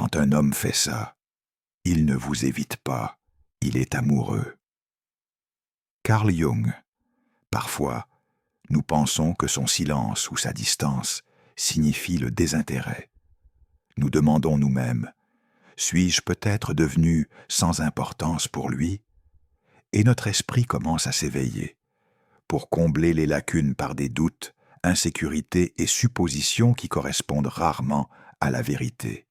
Quand un homme fait ça, il ne vous évite pas, il est amoureux. Carl Jung. Parfois, nous pensons que son silence ou sa distance signifie le désintérêt. Nous demandons nous-mêmes, suis-je peut-être devenu sans importance pour lui? Et notre esprit commence à s'éveiller, pour combler les lacunes par des doutes, insécurités et suppositions qui correspondent rarement à la vérité.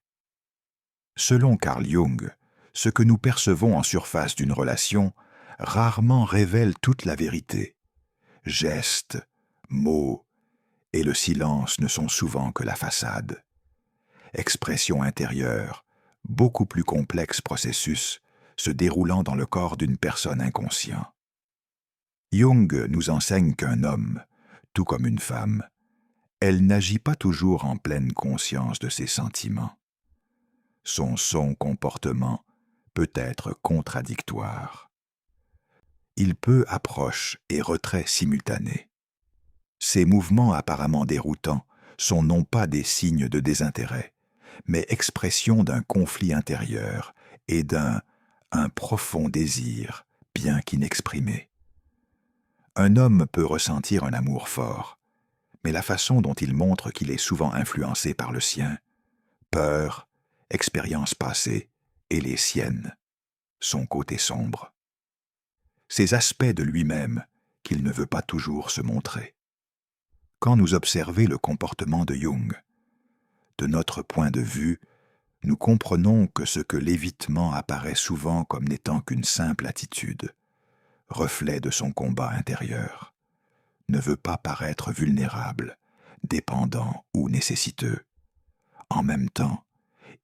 Selon Carl Jung, ce que nous percevons en surface d'une relation rarement révèle toute la vérité. Gestes, mots et le silence ne sont souvent que la façade. Expression intérieure, beaucoup plus complexe processus se déroulant dans le corps d'une personne inconsciente. Jung nous enseigne qu'un homme, tout comme une femme, elle n'agit pas toujours en pleine conscience de ses sentiments. Son comportement peut être contradictoire. Il peut approche et retrait simultanés. Ces mouvements apparemment déroutants sont non pas des signes de désintérêt, mais expression d'un conflit intérieur et d'un profond désir, bien qu'inexprimé. Un homme peut ressentir un amour fort, mais la façon dont il montre qu'il est souvent influencé par le sien, peur, expériences passées et les siennes, son côté sombre. Ces aspects de lui-même qu'il ne veut pas toujours se montrer. Quand nous observons le comportement de Jung, de notre point de vue, nous comprenons que ce que l'évitement apparaît souvent comme n'étant qu'une simple attitude, reflet de son combat intérieur, ne veut pas paraître vulnérable, dépendant ou nécessiteux. En même temps,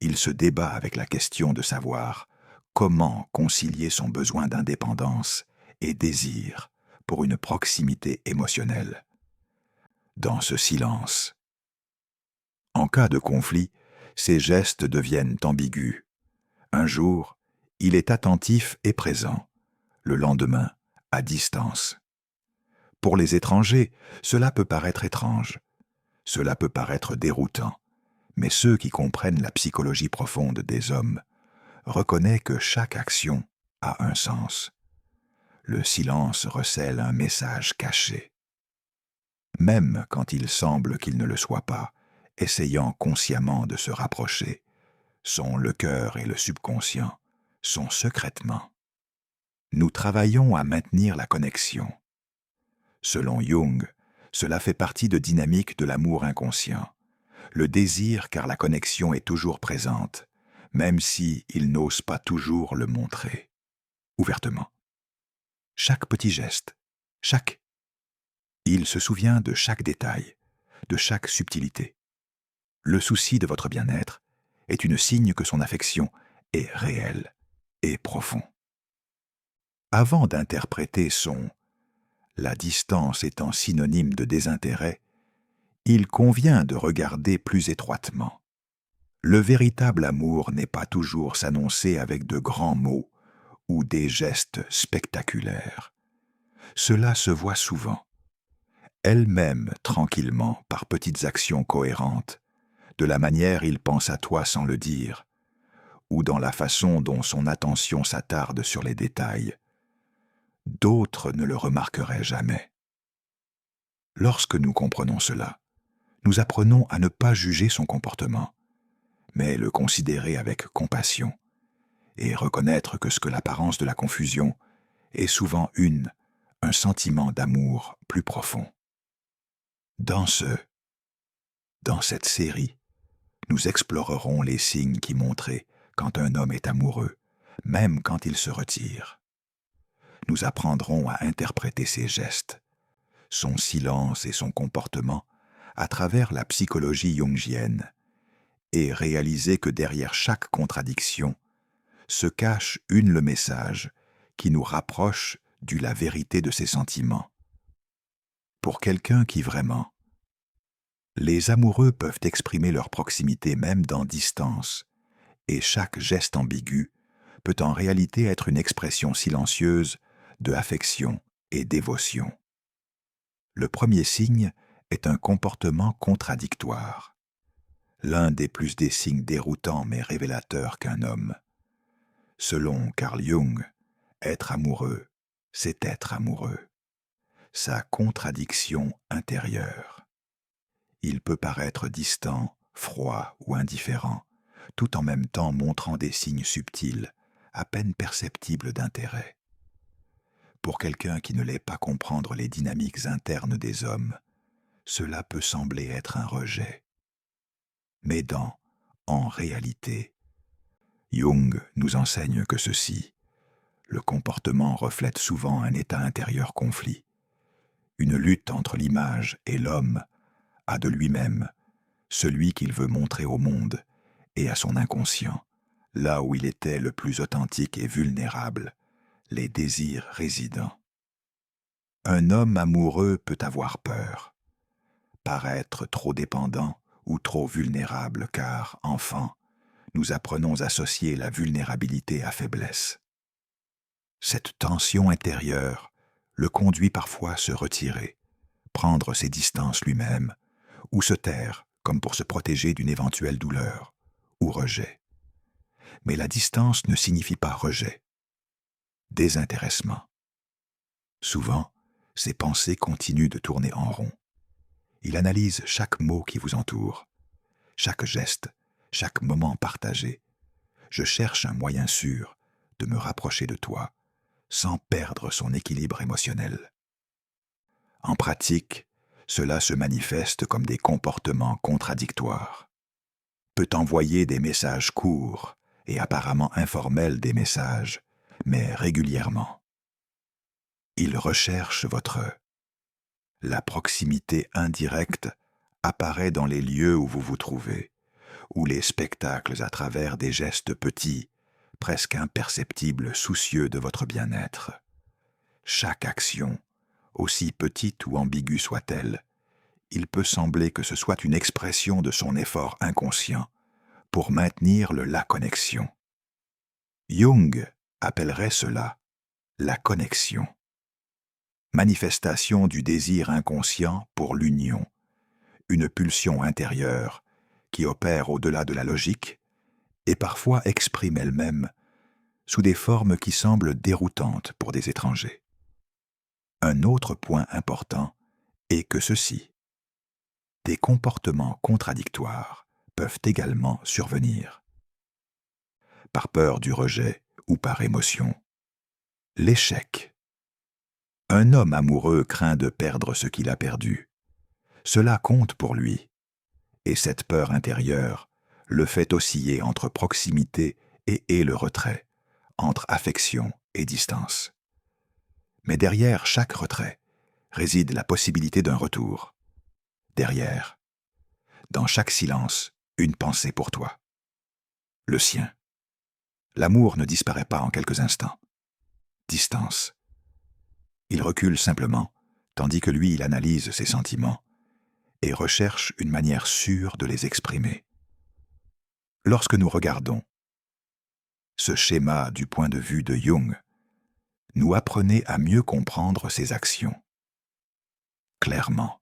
il se débat avec la question de savoir comment concilier son besoin d'indépendance et désir pour une proximité émotionnelle. Dans ce silence, en cas de conflit, ses gestes deviennent ambigus. Un jour, il est attentif et présent. Le lendemain, à distance. Pour les étrangers, cela peut paraître étrange. Cela peut paraître déroutant. Mais ceux qui comprennent la psychologie profonde des hommes reconnaissent que chaque action a un sens. Le silence recèle un message caché. Même quand il semble qu'il ne le soit pas, essayant consciemment de se rapprocher, le cœur et le subconscient sont secrètement. Nous travaillons à maintenir la connexion. Selon Jung, cela fait partie de dynamique de l'amour inconscient. Le désir car la connexion est toujours présente, même si il n'ose pas toujours le montrer. Ouvertement. Chaque petit geste, il se souvient de chaque détail, de chaque subtilité. Le souci de votre bien-être est une signe que son affection est réelle et profond. Avant d'interpréter la distance étant synonyme de désintérêt, il convient de regarder plus étroitement. Le véritable amour n'est pas toujours s'annoncer avec de grands mots ou des gestes spectaculaires. Cela se voit souvent. Elle-même, tranquillement, par petites actions cohérentes, de la manière il pense à toi sans le dire, ou dans la façon dont son attention s'attarde sur les détails. D'autres ne le remarqueraient jamais. Lorsque nous comprenons cela, nous apprenons à ne pas juger son comportement, mais le considérer avec compassion et reconnaître que ce que l'apparence de la confusion est souvent un sentiment d'amour plus profond. Dans cette série, nous explorerons les signes qui montrent quand un homme est amoureux, même quand il se retire. Nous apprendrons à interpréter ses gestes, son silence et son comportement à travers la psychologie jungienne et réaliser que derrière chaque contradiction se cache le message qui nous rapproche de la vérité de ses sentiments. Pour quelqu'un qui vraiment, les amoureux peuvent exprimer leur proximité même dans distance, et chaque geste ambigu peut en réalité être une expression silencieuse de affection et dévotion. Le premier signe est un comportement contradictoire. l'un des signes déroutants mais révélateurs qu'un homme. Selon Carl Jung, être amoureux, c'est être amoureux. Sa contradiction intérieure. Il peut paraître distant, froid ou indifférent, tout en même temps montrant des signes subtils, à peine perceptibles d'intérêt. Pour quelqu'un qui ne l'ait pas comprendre les dynamiques internes des hommes, cela peut sembler être un rejet. Mais en réalité, Jung nous enseigne que ceci, le comportement reflète souvent un état intérieur conflit, une lutte entre l'image et l'homme, à de lui-même, celui qu'il veut montrer au monde, et à son inconscient, là où il était le plus authentique et vulnérable, les désirs résidents. Un homme amoureux peut avoir peur, paraître trop dépendant ou trop vulnérable car, enfant, nous apprenons à associer la vulnérabilité à faiblesse. Cette tension intérieure le conduit parfois à se retirer, prendre ses distances lui-même, ou se taire comme pour se protéger d'une éventuelle douleur ou rejet. Mais la distance ne signifie pas rejet, désintéressement. Souvent, ses pensées continuent de tourner en rond. Il analyse chaque mot qui vous entoure, chaque geste, chaque moment partagé. Je cherche un moyen sûr de me rapprocher de toi, sans perdre son équilibre émotionnel. En pratique, cela se manifeste comme des comportements contradictoires. Peut envoyer des messages courts et apparemment informels des messages, mais régulièrement. Il recherche la proximité indirecte apparaît dans les lieux où vous vous trouvez, ou les spectacles à travers des gestes petits, presque imperceptibles, soucieux de votre bien-être. Chaque action, aussi petite ou ambiguë soit-elle, il peut sembler que ce soit une expression de son effort inconscient pour maintenir la connexion. Jung appellerait cela la connexion. Manifestation du désir inconscient pour l'union, une pulsion intérieure qui opère au-delà de la logique et parfois exprime elle-même sous des formes qui semblent déroutantes pour des étrangers. Un autre point important est que des comportements contradictoires peuvent également survenir. Par peur du rejet ou par émotion. L'échec. Un homme amoureux craint de perdre ce qu'il a perdu. Cela compte pour lui, et cette peur intérieure le fait osciller entre proximité et le retrait, entre affection et distance. Mais derrière chaque retrait réside la possibilité d'un retour. Derrière, dans chaque silence, une pensée pour toi. Le sien. L'amour ne disparaît pas en quelques instants. Distance. Il recule simplement, tandis que lui, il analyse ses sentiments et recherche une manière sûre de les exprimer. Lorsque nous regardons ce schéma du point de vue de Jung, nous apprenez à mieux comprendre ses actions. Clairement,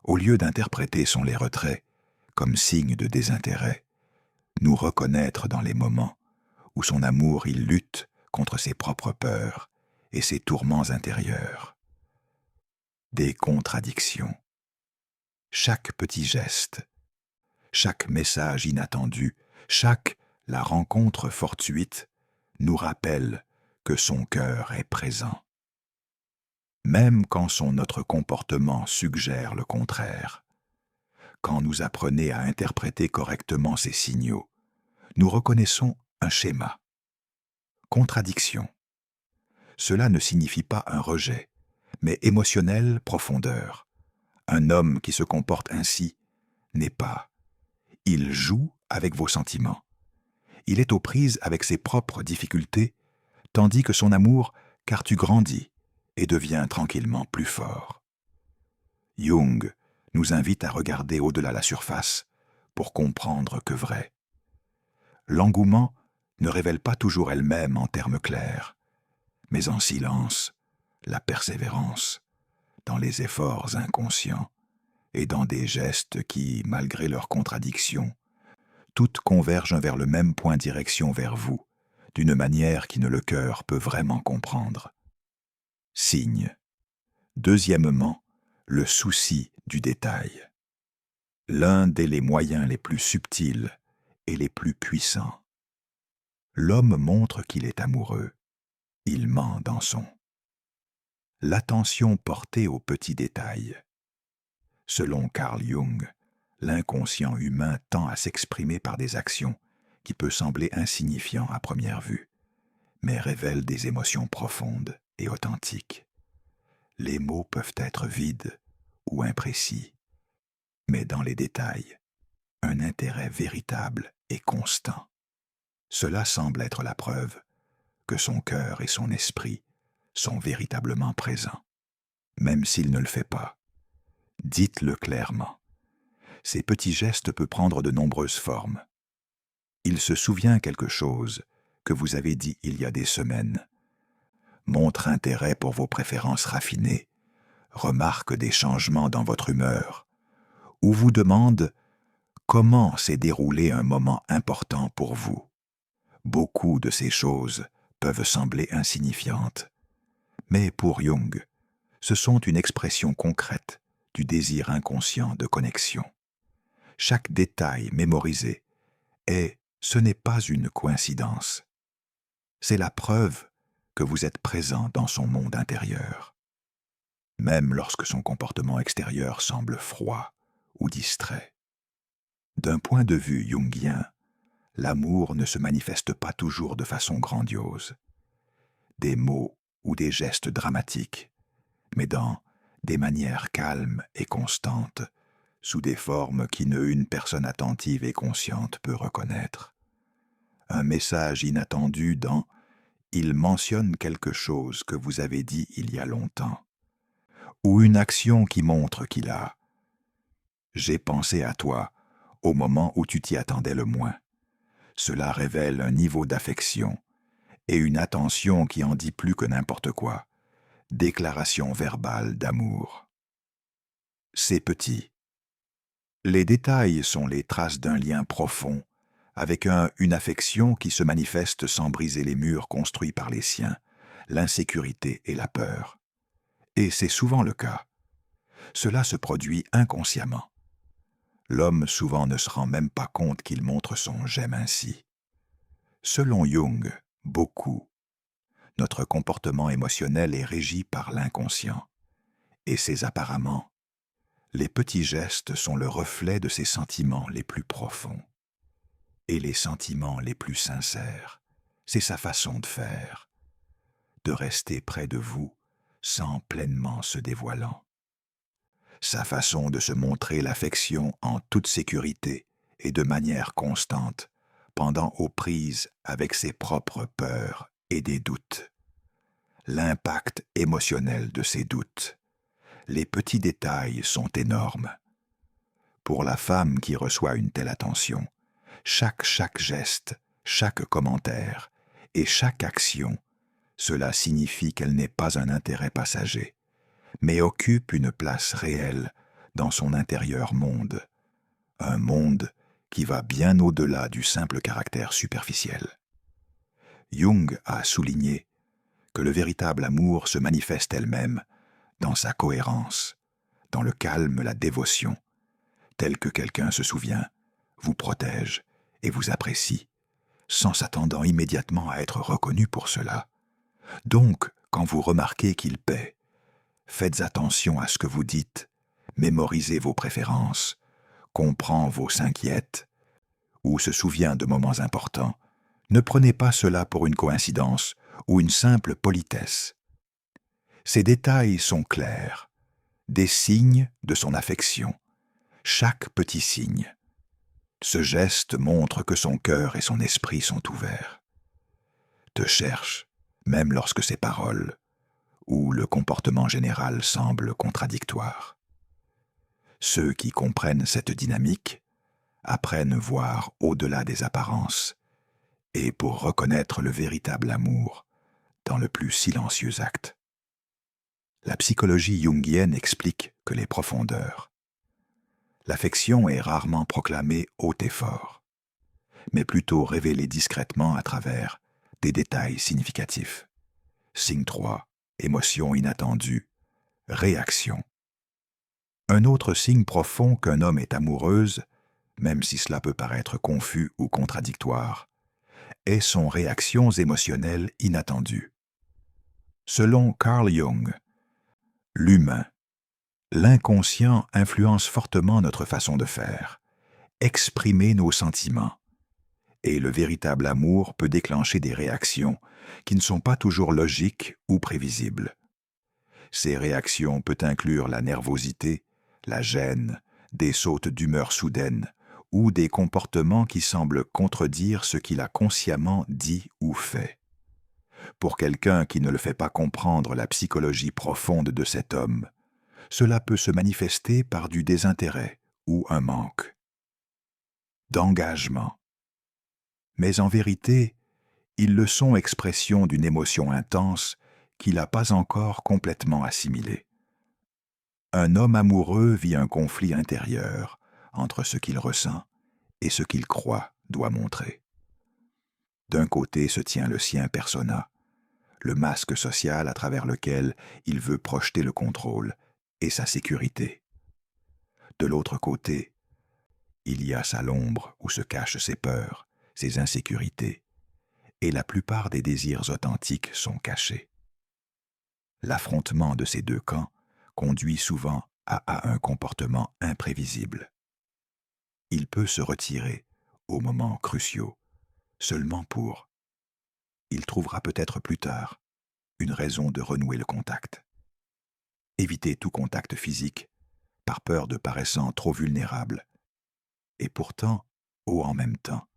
au lieu d'interpréter les retraits comme signe de désintérêt, nous reconnaître dans les moments où son amour il lutte contre ses propres peurs et ses tourments intérieurs. Des contradictions. Chaque petit geste, chaque message inattendu, la rencontre fortuite nous rappelle que son cœur est présent. Même quand notre comportement suggère le contraire, quand nous apprenez à interpréter correctement ces signaux, nous reconnaissons un schéma. Contradiction. Cela ne signifie pas un rejet, mais émotionnelle profondeur. Un homme qui se comporte ainsi n'est pas. Il joue avec vos sentiments. Il est aux prises avec ses propres difficultés, tandis que son amour, car tu grandis et deviens tranquillement plus fort. Jung nous invite à regarder au-delà la surface pour comprendre que vrai. L'engouement ne révèle pas toujours elle-même en termes clairs, mais en silence, la persévérance, dans les efforts inconscients, et dans des gestes qui, malgré leurs contradictions, toutes convergent vers le même point de direction vers vous, d'une manière qui ne le cœur peut vraiment comprendre. Signe. Deuxièmement, le souci du détail. L'un des moyens les plus subtils et les plus puissants. L'homme montre qu'il est amoureux. Il ment dans son. L'attention portée aux petits détails. Selon Carl Jung, l'inconscient humain tend à s'exprimer par des actions qui peuvent sembler insignifiantes à première vue, mais révèlent des émotions profondes et authentiques. Les mots peuvent être vides ou imprécis, mais dans les détails, un intérêt véritable et constant. Cela semble être la preuve que son cœur et son esprit sont véritablement présents. Même s'il ne le fait pas, dites-le clairement. Ces petits gestes peuvent prendre de nombreuses formes. Il se souvient quelque chose que vous avez dit il y a des semaines, montre intérêt pour vos préférences raffinées, remarque des changements dans votre humeur, ou vous demande comment s'est déroulé un moment important pour vous. Beaucoup de ces choses peuvent sembler insignifiantes, mais pour Jung, ce sont une expression concrète du désir inconscient de connexion. Chaque détail mémorisé ce n'est pas une coïncidence. C'est la preuve que vous êtes présent dans son monde intérieur, même lorsque son comportement extérieur semble froid ou distrait. D'un point de vue jungien, l'amour ne se manifeste pas toujours de façon grandiose, des mots ou des gestes dramatiques, mais dans des manières calmes et constantes, sous des formes qu'une personne attentive et consciente peut reconnaître. Un message inattendu dans « il mentionne quelque chose que vous avez dit il y a longtemps » ou une action qui montre qu'il a « j'ai pensé à toi au moment où tu t'y attendais le moins ». Cela révèle un niveau d'affection et une attention qui en dit plus que n'importe quoi. Déclaration verbale d'amour. C'est petit. Les détails sont les traces d'un lien profond, avec une affection qui se manifeste sans briser les murs construits par les siens, l'insécurité et la peur. Et c'est souvent le cas. Cela se produit inconsciemment. L'homme souvent ne se rend même pas compte qu'il montre son « j'aime » ainsi. Selon Jung, beaucoup, notre comportement émotionnel est régi par l'inconscient. Et c'est apparemment, les petits gestes sont le reflet de ses sentiments les plus profonds. Et les sentiments les plus sincères, c'est sa façon de faire, de rester près de vous sans pleinement se dévoilant. Sa façon de se montrer l'affection en toute sécurité et de manière constante, pendant aux prises avec ses propres peurs et des doutes. L'impact émotionnel de ces doutes. Les petits détails sont énormes. Pour la femme qui reçoit une telle attention, chaque geste, chaque commentaire et chaque action, cela signifie qu'elle n'est pas un intérêt passager, mais occupe une place réelle dans son intérieur monde, un monde qui va bien au-delà du simple caractère superficiel. Jung a souligné que le véritable amour se manifeste elle-même dans sa cohérence, dans le calme, la dévotion, tel que quelqu'un se souvient, vous protège et vous apprécie, sans s'attendant immédiatement à être reconnu pour cela. Donc, quand vous remarquez qu'il paie, faites attention à ce que vous dites, mémorisez vos préférences, comprend vos s'inquiète, ou se souvient de moments importants. Ne prenez pas cela pour une coïncidence ou une simple politesse. Ces détails sont clairs, des signes de son affection, chaque petit signe. Ce geste montre que son cœur et son esprit sont ouverts. Te cherche, même lorsque ses paroles ou le comportement général semblent contradictoires. Ceux qui comprennent cette dynamique apprennent voir au-delà des apparences et pour reconnaître le véritable amour dans le plus silencieux acte. La psychologie jungienne explique que les profondeurs, L'affection est rarement proclamée haut et fort, mais plutôt révélée discrètement à travers des détails significatifs. Signe 3, émotion inattendue, réaction. Un autre signe profond qu'un homme est amoureuse, même si cela peut paraître confus ou contradictoire, est son réactions émotionnelles inattendues. Selon Carl Jung, l'humain, l'inconscient influence fortement notre façon de faire, exprimer nos sentiments, et le véritable amour peut déclencher des réactions qui ne sont pas toujours logiques ou prévisibles. Ces réactions peuvent inclure la nervosité, la gêne, des sautes d'humeur soudaines ou des comportements qui semblent contredire ce qu'il a consciemment dit ou fait. Pour quelqu'un qui ne le fait pas comprendre la psychologie profonde de cet homme, cela peut se manifester par du désintérêt ou un manque d'engagement. Mais en vérité, ils le sont expression d'une émotion intense qu'il n'a pas encore complètement assimilée. Un homme amoureux vit un conflit intérieur entre ce qu'il ressent et ce qu'il croit doit montrer. D'un côté se tient le sien persona, le masque social à travers lequel il veut projeter le contrôle et sa sécurité. De l'autre côté, il y a sa l'ombre où se cachent ses peurs, ses insécurités, et la plupart des désirs authentiques sont cachés. L'affrontement de ces deux camps conduit souvent à un comportement imprévisible. Il peut se retirer aux moments cruciaux, seulement pour. Il trouvera peut-être plus tard une raison de renouer le contact. Éviter tout contact physique, par peur de paraissant trop vulnérable, et pourtant, en même temps,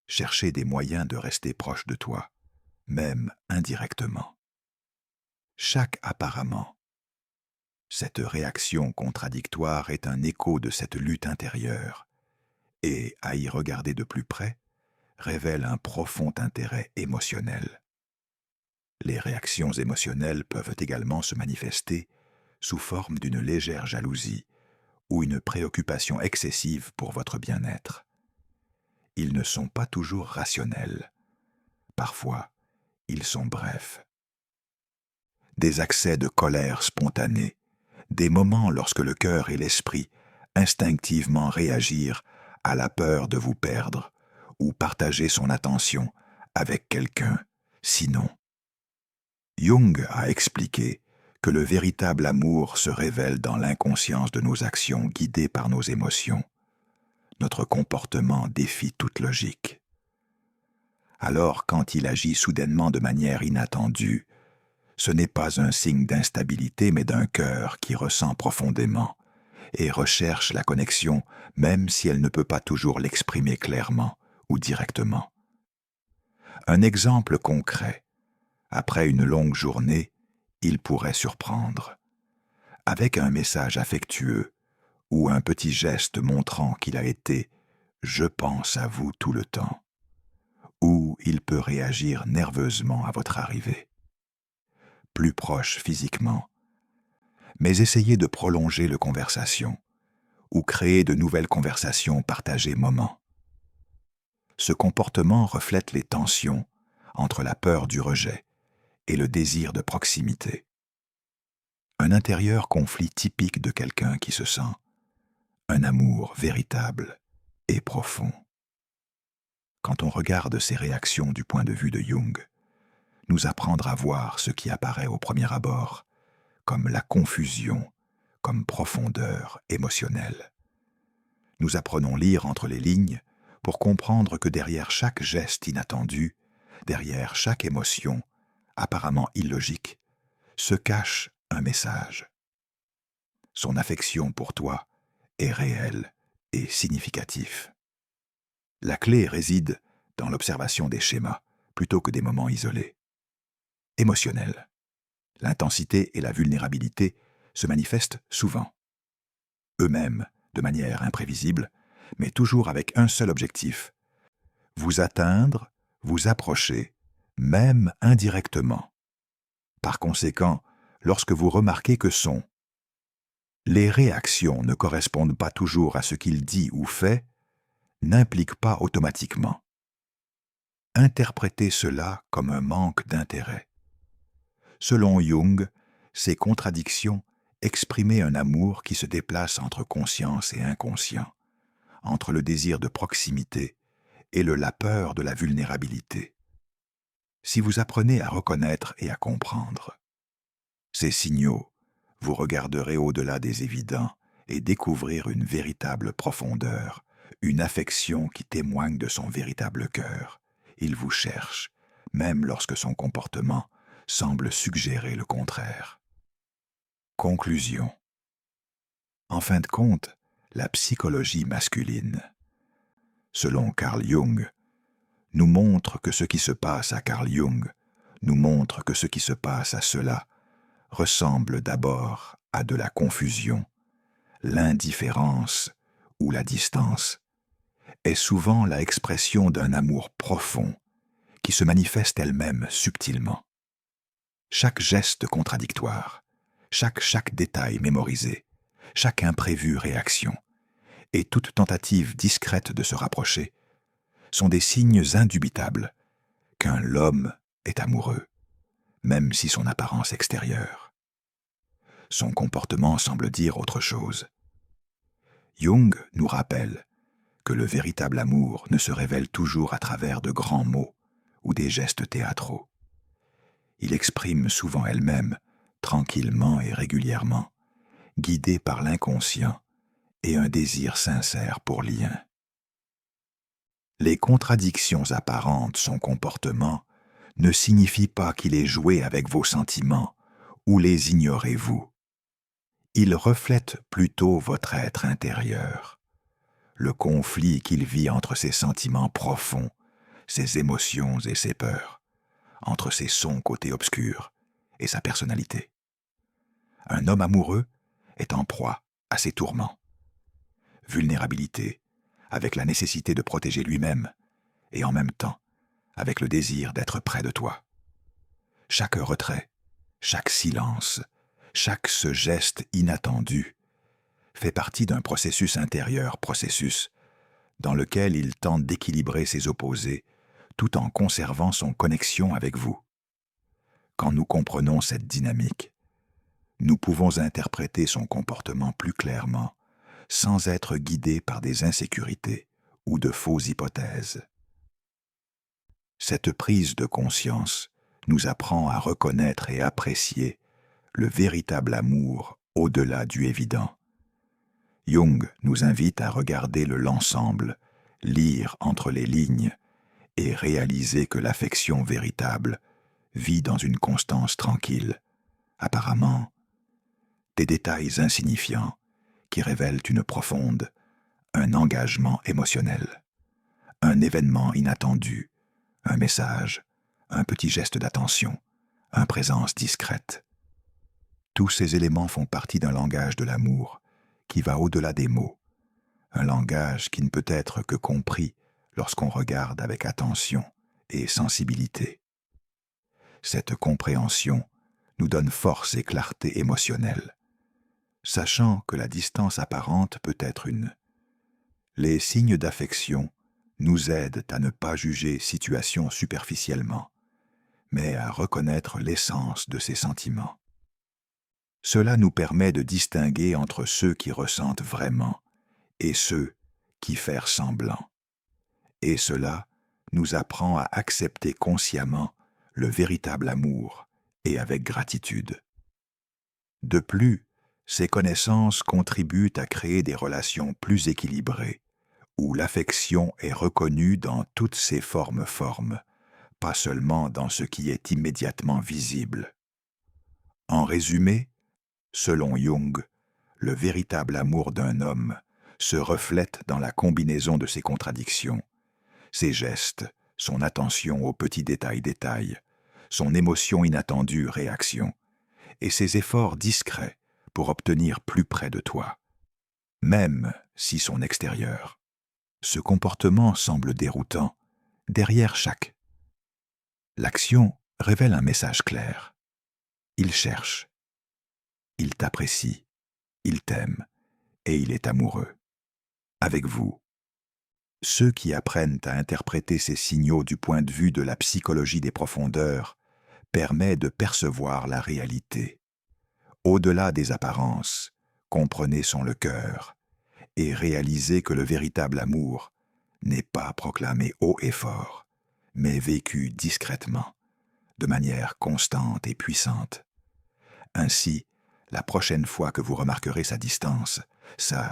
chercher des moyens de rester proche de toi, même indirectement. Chaque apparemment, cette réaction contradictoire est un écho de cette lutte intérieure, et, à y regarder de plus près, révèle un profond intérêt émotionnel. Les réactions émotionnelles peuvent également se manifester sous forme d'une légère jalousie ou une préoccupation excessive pour votre bien-être. Ils ne sont pas toujours rationnels. Parfois, ils sont brefs. Des accès de colère spontanée, des moments lorsque le cœur et l'esprit instinctivement réagirent à la peur de vous perdre ou partager son attention avec quelqu'un, sinon. Jung a expliqué que le véritable amour se révèle dans l'inconscience de nos actions guidées par nos émotions. Notre comportement défie toute logique. Alors, quand il agit soudainement de manière inattendue, ce n'est pas un signe d'instabilité, mais d'un cœur qui ressent profondément et recherche la connexion, même si elle ne peut pas toujours l'exprimer clairement ou directement. Un exemple concret. Après une longue journée, il pourrait surprendre. Avec un message affectueux ou un petit geste montrant qu'il a été « je pense à vous tout le temps », ou il peut réagir nerveusement à votre arrivée. Plus proche physiquement, mais essayez de prolonger la conversation ou créer de nouvelles conversations partagées moments. Ce comportement reflète les tensions entre la peur du rejet et le désir de proximité. Un intérieur conflit typique de quelqu'un qui se sent un amour véritable et profond. Quand on regarde ces réactions du point de vue de Jung, nous apprendre à voir ce qui apparaît au premier abord, comme la confusion, comme profondeur émotionnelle. Nous apprenons lire entre les lignes pour comprendre que derrière chaque geste inattendu, derrière chaque émotion, apparemment illogique, se cache un message. Son affection pour toi est réelle et significative. La clé réside dans l'observation des schémas plutôt que des moments isolés. Émotionnel. L'intensité et la vulnérabilité se manifestent souvent. Eux-mêmes, de manière imprévisible, mais toujours avec un seul objectif. Vous atteindre, vous approcher, même indirectement. Par conséquent, lorsque vous remarquez que son Les réactions ne correspondent pas toujours à ce qu'il dit ou fait, n'impliquent pas automatiquement. Interprétez cela comme un manque d'intérêt. Selon Jung, ces contradictions exprimaient un amour qui se déplace entre conscience et inconscient, entre le désir de proximité et la peur de la vulnérabilité. Si vous apprenez à reconnaître et à comprendre ces signaux, vous regarderez au-delà des évidents et découvrir une véritable profondeur, une affection qui témoigne de son véritable cœur. Il vous cherche, même lorsque son comportement semble suggérer le contraire. Conclusion. En fin de compte, la psychologie masculine, selon Carl Jung, nous montre que ce qui se passe à Carl Jung nous montre que ce qui se passe à cela ressemble d'abord à de la confusion. L'indifférence ou la distance est souvent la expression d'un amour profond qui se manifeste elle-même subtilement. Chaque geste contradictoire, chaque détail mémorisé, chaque imprévue réaction et toute tentative discrète de se rapprocher sont des signes indubitables qu'un l'homme est amoureux, même si son apparence extérieure. Son comportement semble dire autre chose. Jung nous rappelle que le véritable amour ne se révèle toujours à travers de grands mots ou des gestes théâtraux. Il exprime souvent elle-même, tranquillement et régulièrement, guidé par l'inconscient et un désir sincère pour lien. Les contradictions apparentes de son comportement ne signifient pas qu'il est joué avec vos sentiments ou les ignorez-vous. Il reflète plutôt votre être intérieur, le conflit qu'il vit entre ses sentiments profonds, ses émotions et ses peurs, entre ses sombres côtés obscurs et sa personnalité. Un homme amoureux est en proie à ses tourments. Vulnérabilité, avec la nécessité de protéger lui-même, et en même temps, avec le désir d'être près de toi. Chaque retrait, chaque silence, chaque ce geste inattendu fait partie d'un processus intérieur, processus dans lequel il tente d'équilibrer ses opposés tout en conservant son connexion avec vous. Quand nous comprenons cette dynamique, nous pouvons interpréter son comportement plus clairement, sans être guidés par des insécurités ou de fausses hypothèses. Cette prise de conscience nous apprend à reconnaître et apprécier le véritable amour au-delà du évident. Jung nous invite à regarder l'ensemble, lire entre les lignes et réaliser que l'affection véritable vit dans une constance tranquille, apparemment des détails insignifiants qui révèlent une profonde, un engagement émotionnel, un événement inattendu, un message, un petit geste d'attention, une présence discrète. Tous ces éléments font partie d'un langage de l'amour qui va au-delà des mots, un langage qui ne peut être que compris lorsqu'on regarde avec attention et sensibilité. Cette compréhension nous donne force et clarté émotionnelle, sachant que la distance apparente peut être Les signes d'affection nous aident à ne pas juger situation superficiellement, mais à reconnaître l'essence de ces sentiments. Cela nous permet de distinguer entre ceux qui ressentent vraiment et ceux qui font semblant. Et cela nous apprend à accepter consciemment le véritable amour et avec gratitude. De plus, ces connaissances contribuent à créer des relations plus équilibrées, où l'affection est reconnue dans toutes ses formes, pas seulement dans ce qui est immédiatement visible. En résumé, selon Jung, le véritable amour d'un homme se reflète dans la combinaison de ses contradictions, ses gestes, son attention aux petits détails, son émotion inattendue, réaction, et ses efforts discrets pour obtenir plus près de toi, même si son extérieur. Ce comportement semble déroutant, derrière chaque. L'action révèle un message clair. Il cherche. Il t'apprécie. Il t'aime et il est amoureux. Avec vous. Ceux qui apprennent à interpréter ces signaux du point de vue de la psychologie des profondeurs permet de percevoir la réalité. Au-delà des apparences, comprenez le cœur et réalisez que le véritable amour n'est pas proclamé haut et fort, mais vécu discrètement, de manière constante et puissante. Ainsi, la prochaine fois que vous remarquerez sa distance,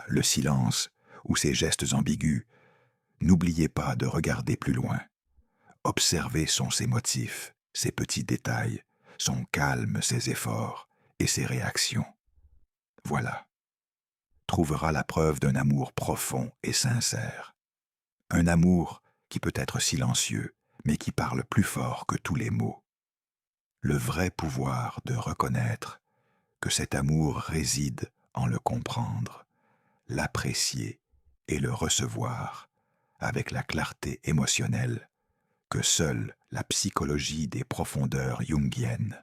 le silence ou ses gestes ambigus, n'oubliez pas de regarder plus loin. Observez ses motifs, ses petits détails, son calme, ses efforts et ses réactions. Voilà. Trouvera la preuve d'un amour profond et sincère. Un amour qui peut être silencieux, mais qui parle plus fort que tous les mots. Le vrai pouvoir de reconnaître que cet amour réside en le comprendre, l'apprécier et le recevoir avec la clarté émotionnelle que seule la psychologie des profondeurs jungiennes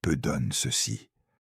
peut donner ceci.